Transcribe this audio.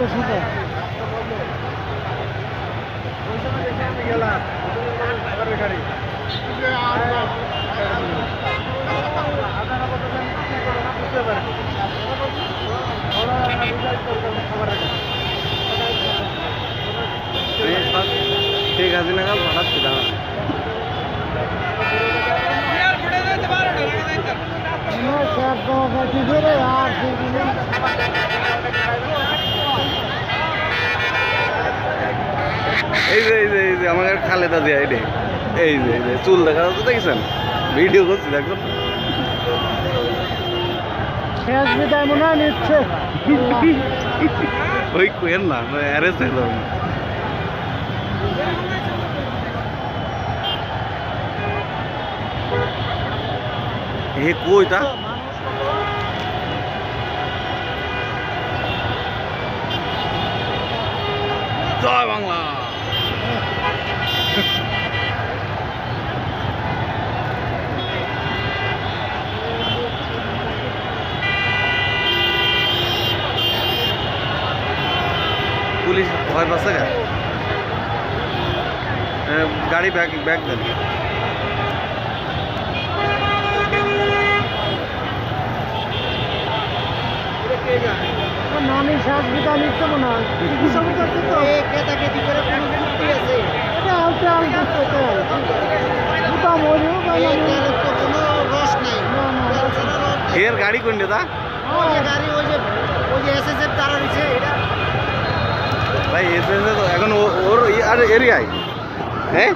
তো সেটা ঠিক আছে না কাল পাঠাচ্ছি দাঁড়া এই যে আমাকে খালেদা দিয়া এই যে চুল দেখা যাচ্ছে দেখছেন ভিডিও করছি দেখুন শেষ বিদায় মনে হয় নিচ্ছে ওই কোয়েন না অ্যারেস্ট হয়ে যাবেন এ কই তা জয় বাংলা পুলিশ ভয় পাচ্ছে গা গাড়ি ব্যাগ দেন নানি শেষ বিদায় নিচ্ছে মনে হয় এটা আলতে আলতে দুটা মরিও এর গাড়ি কোনটা তা ভাই এসে তো এখন ওর আর এরিয়ায় হ্যাঁ